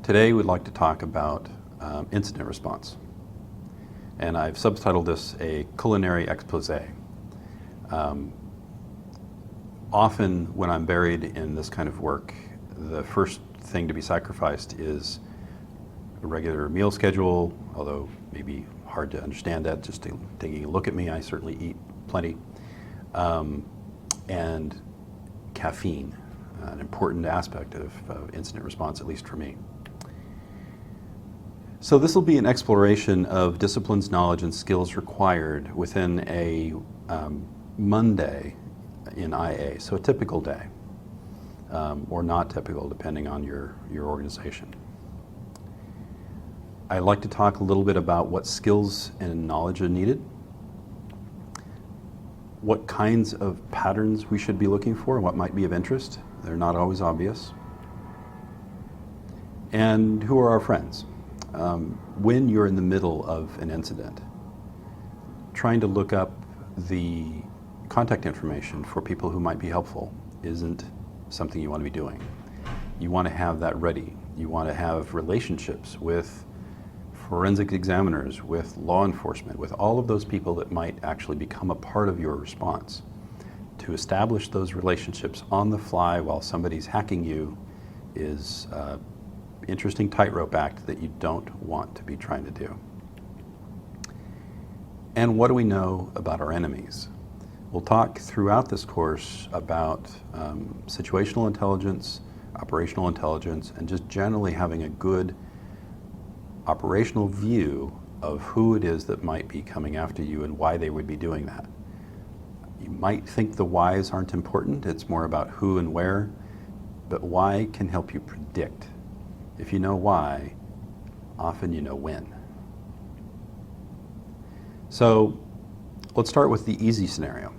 Today we'd like to talk about incident response. And I've subtitled this a culinary expose. Often when I'm buried in this kind of work, the first thing to be sacrificed is a regular meal schedule, although maybe hard to understand that just taking a look at me. I certainly eat plenty. And caffeine, an important aspect of incident response, at least for me. So this will be an exploration of disciplines, knowledge, and skills required within a Monday in IA, so a typical day, or not typical depending on your organization. I'd like to talk a little bit about what skills and knowledge are needed, what kinds of patterns we should be looking for, and what might be of interest. They're not always obvious. And who are our friends? When you're in the middle of an incident, trying to look up the contact information for people who might be helpful isn't something you want to be doing. You want to have that ready. You want to have relationships with forensic examiners, with law enforcement, with all of those people that might actually become a part of your response. To establish those relationships on the fly while somebody's hacking you is interesting tightrope act that you don't want to be trying to do. And what do we know about our enemies? We'll talk throughout this course about situational intelligence, operational intelligence, and just generally having a good operational view of who it is that might be coming after you and why they would be doing that. You might think the whys aren't important, it's more about who and where, but why can help you predict. If you know why, often you know when. So let's start with the easy scenario,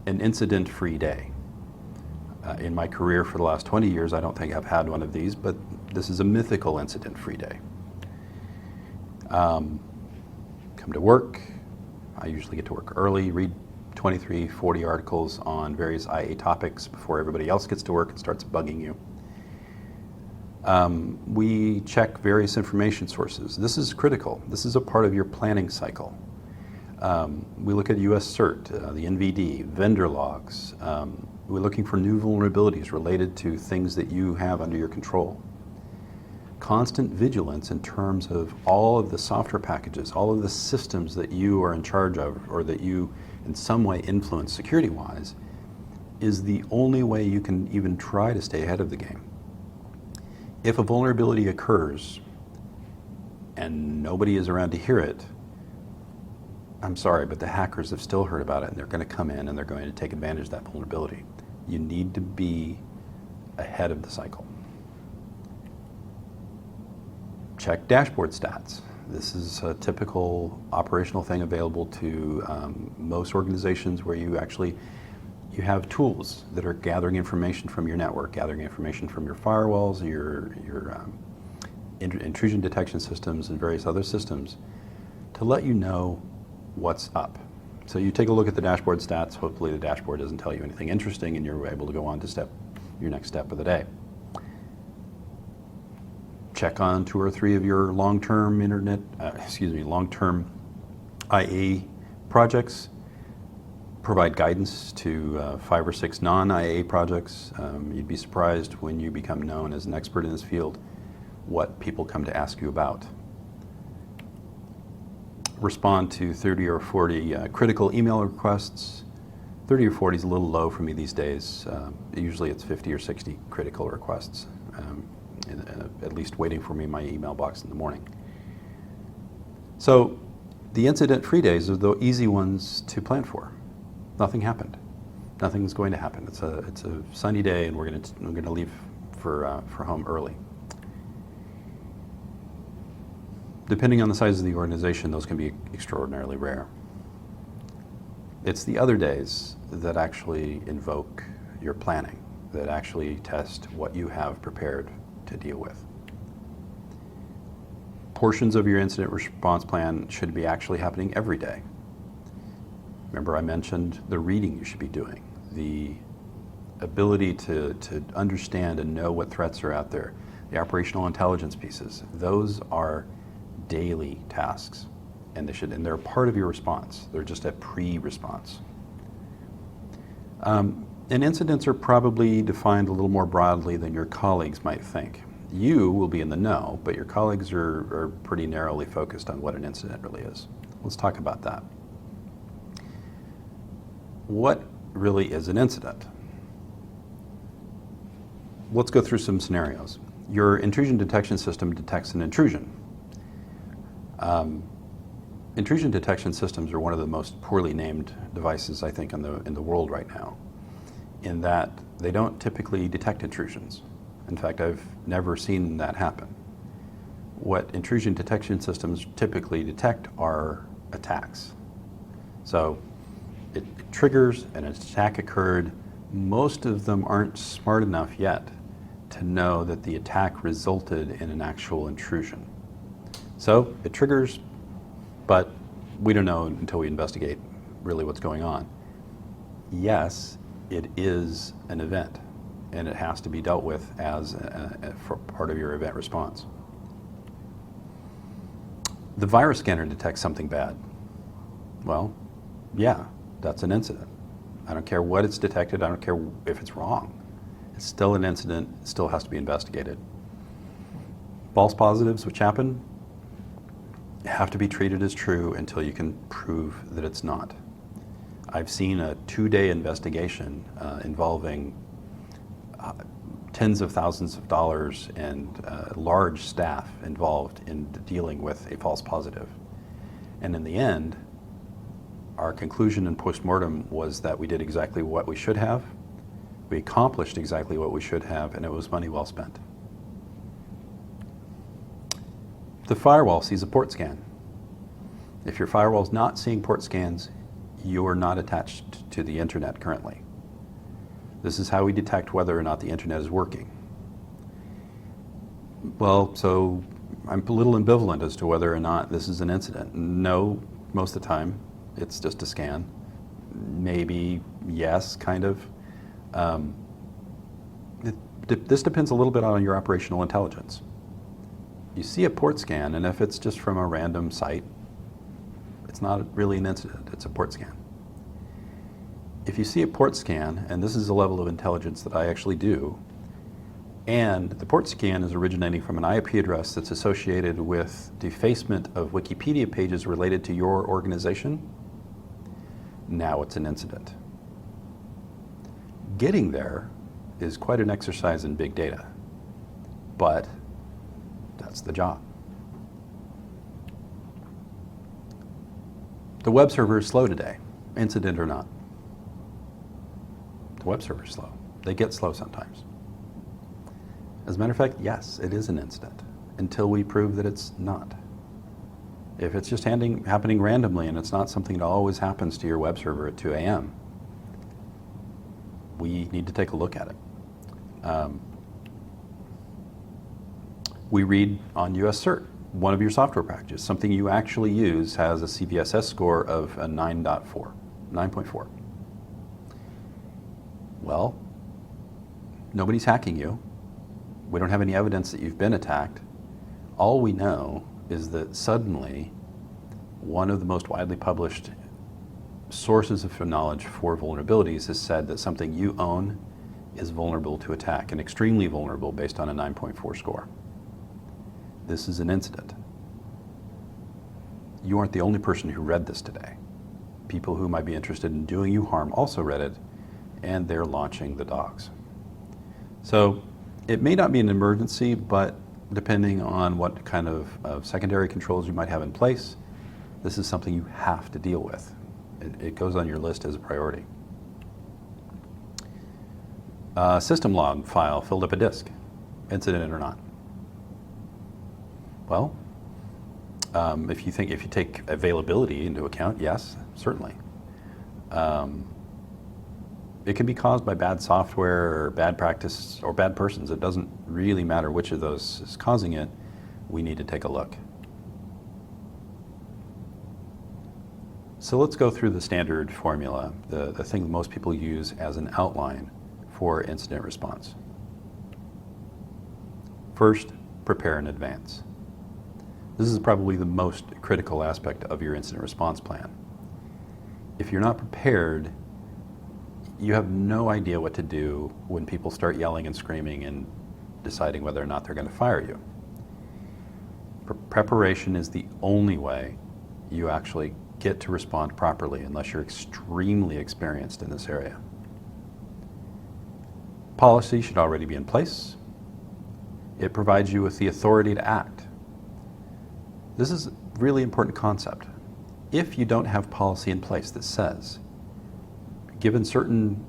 an incident-free day. In my career for the last 20 years, I don't think I've had one of these, but this is a mythical incident-free day. Come to work. I usually get to work early, read 23, 40 articles on various IA topics before everybody else gets to work and starts bugging you. We check various information sources. This is critical. This is a part of your planning cycle. We look at US CERT, the NVD, vendor logs. We're looking for new vulnerabilities related to things that you have under your control. Constant vigilance in terms of all of the software packages, all of the systems that you are in charge of or that you in some way influence security-wise is the only way you can even try to stay ahead of the game. If a vulnerability occurs and nobody is around to hear it, I'm sorry, but the hackers have still heard about it and they're going to come in and they're going to take advantage of that vulnerability. You need to be ahead of the cycle. Check dashboard stats. This is a typical operational thing available to most organizations where you have tools that are gathering information from your network, gathering information from your firewalls, your intrusion detection systems and various other systems to let you know what's up. So you take a look at the dashboard stats. Hopefully the dashboard doesn't tell you anything interesting and you're able to go on to your next step of the day. Check on 2 or 3 of your long-term long-term IA projects. Provide guidance to 5 or 6 non-IA projects. You'd be surprised when you become known as an expert in this field what people come to ask you about. Respond to 30 or 40 critical email requests. 30 or 40 is a little low for me these days. Usually it's 50 or 60 critical requests, at least waiting for me in my email box in the morning. So the incident-free days are the easy ones to plan for. Nothing happened. Nothing's going to happen. It's a sunny day, and we're going to leave for home early. Depending on the size of the organization, those can be extraordinarily rare. It's the other days that actually invoke your planning, that actually test what you have prepared to deal with. Portions of your incident response plan should be actually happening every day. Remember, I mentioned the reading you should be doing, the ability to understand and know what threats are out there, The operational intelligence pieces, those are daily tasks, and they're part of your response. They're just a pre-response. And incidents are probably defined a little more broadly than your colleagues might think. You will be in the know, but your colleagues are pretty narrowly focused on what an incident really is. Let's talk about that. What really is an incident? Let's go through some scenarios. Your intrusion detection system detects an intrusion. Intrusion detection systems are one of the most poorly named devices, I think, in the world right now, in that they don't typically detect intrusions. In fact, I've never seen that happen. What intrusion detection systems typically detect are attacks. So it triggers, an attack occurred. Most of them aren't smart enough yet to know that the attack resulted in an actual intrusion. So it triggers, but we don't know until we investigate really what's going on. Yes, it is an event, and it has to be dealt with as for part of your event response. The virus scanner detects something bad. Well, yeah, that's an incident. I don't care what it's detected, I don't care if it's wrong. It's still an incident, it still has to be investigated. False positives, which happen, have to be treated as true until you can prove that it's not. I've seen a 2-day investigation involving tens of thousands of dollars and large staff involved in dealing with a false positive. And in the end, our conclusion in postmortem was that we did exactly what we should have, we accomplished exactly what we should have, and it was money well spent. The firewall sees a port scan. If your firewall's not seeing port scans, you're not attached to the internet currently. This is how we detect whether or not the internet is working. Well, so I'm a little ambivalent as to whether or not this is an incident. No, most of the time, it's just a scan. Maybe yes, kind of. This depends a little bit on your operational intelligence. You see a port scan, and if it's just from a random site, it's not really an incident, it's a port scan. If you see a port scan, and this is a level of intelligence that I actually do, and the port scan is originating from an IP address that's associated with defacement of Wikipedia pages related to your organization, now it's an incident. Getting there is quite an exercise in big data, but that's the job. The web server is slow today, incident or not. The web server is slow. They get slow sometimes. As a matter of fact, yes, it is an incident until we prove that it's not. If it's just happening randomly and it's not something that always happens to your web server at 2 a.m., we need to take a look at it. We read on US Cert, one of your software packages, something you actually use has a CVSS score of a 9.4. Well, nobody's hacking you. We don't have any evidence that you've been attacked. All we know is that suddenly one of the most widely published sources of knowledge for vulnerabilities has said that something you own is vulnerable to attack, and extremely vulnerable based on a 9.4 score. This is an incident. You aren't the only person who read this today. People who might be interested in doing you harm also read it, and they're launching the dogs. So it may not be an emergency, but depending on what kind of secondary controls you might have in place, this is something you have to deal with. It goes on your list as a priority. System log file filled up a disk, incident or not. Well, if you take availability into account, yes, certainly. It can be caused by bad software or bad practice or bad persons. It doesn't really matter which of those is causing it. We need to take a look. So let's go through the standard formula, the thing that most people use as an outline for incident response. First, prepare in advance. This is probably the most critical aspect of your incident response plan. If you're not prepared, you have no idea what to do when people start yelling and screaming and deciding whether or not they're going to fire you. Preparation is the only way you actually get to respond properly unless you're extremely experienced in this area. Policy should already be in place. It provides you with the authority to act. This is a really important concept. If you don't have policy in place that says, given certain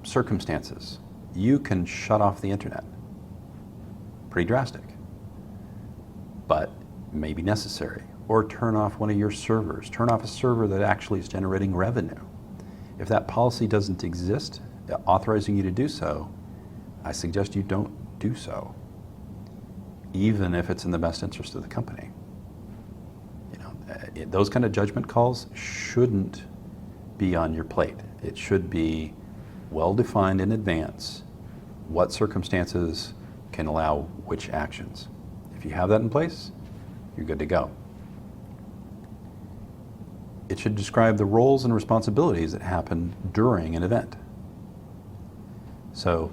circumstances, you can shut off the internet, pretty drastic, but may be necessary, or turn off one of your servers, turn off a server that actually is generating revenue. If that policy doesn't exist, authorizing you to do so, I suggest you don't do so, even if it's in the best interest of the company. Those kind of judgment calls shouldn't be on your plate. It should be well defined in advance what circumstances can allow which actions. If you have that in place, you're good to go. It should describe the roles and responsibilities that happen during an event. So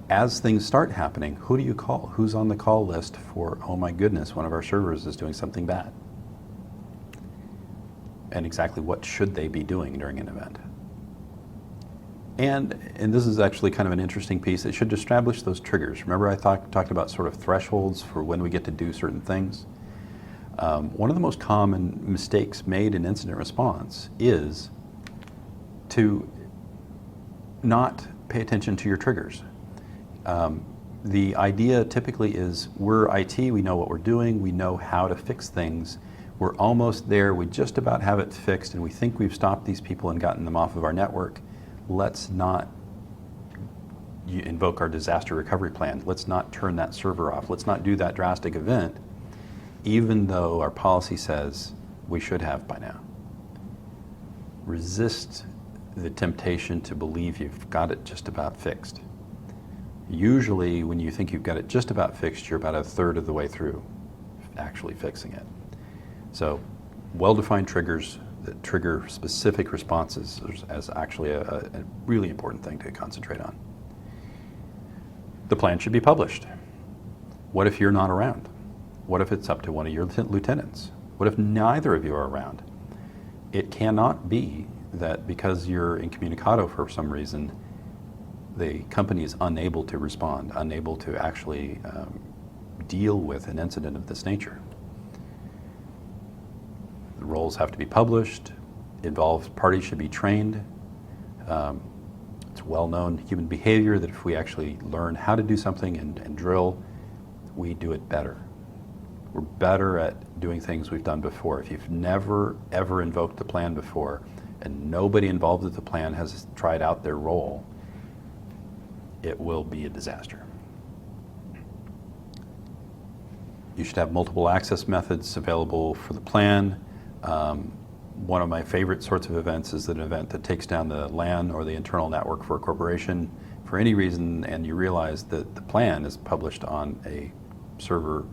as things start happening, who do you call? Who's on the call list for, oh my goodness, one of our servers is doing something bad? And exactly what should they be doing during an event? And this is actually kind of an interesting piece. It should establish those triggers. Remember I talked about sort of thresholds for when we get to do certain things? One of the most common mistakes made in incident response is to not pay attention to your triggers. The idea typically is we're IT, we know what we're doing, we know how to fix things, we're almost there, we just about have it fixed, and we think we've stopped these people and gotten them off of our network. Let's not invoke our disaster recovery plan. Let's not turn that server off. Let's not do that drastic event, even though our policy says we should have by now. Resist the temptation to believe you've got it just about fixed. Usually when you think you've got it just about fixed, you're about a third of the way through actually fixing it. So well-defined triggers that trigger specific responses is actually a really important thing to concentrate on. The plan should be published. What if you're not around? What if it's up to one of your lieutenants? What if neither of you are around? It cannot be that because you're incommunicado for some reason, the company is unable to respond, unable to actually deal with an incident of this nature. The roles have to be published. Involved parties should be trained. It's well-known human behavior that if we actually learn how to do something and drill, we do it better. We're better at doing things we've done before. If you've never, ever invoked the plan before and nobody involved with the plan has tried out their role, it will be a disaster. You should have multiple access methods available for the plan. One of my favorite sorts of events is an event that takes down the LAN or the internal network for a corporation for any reason, and you realize that the plan is published on a server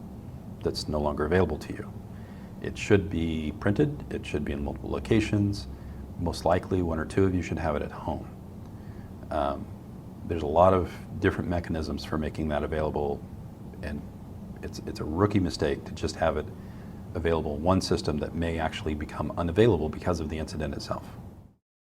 that's no longer available to you. It should be printed, it should be in multiple locations. Most likely one or two of you should have it at home. There's a lot of different mechanisms for making that available, and it's a rookie mistake to just have it available in one system that may actually become unavailable because of the incident itself.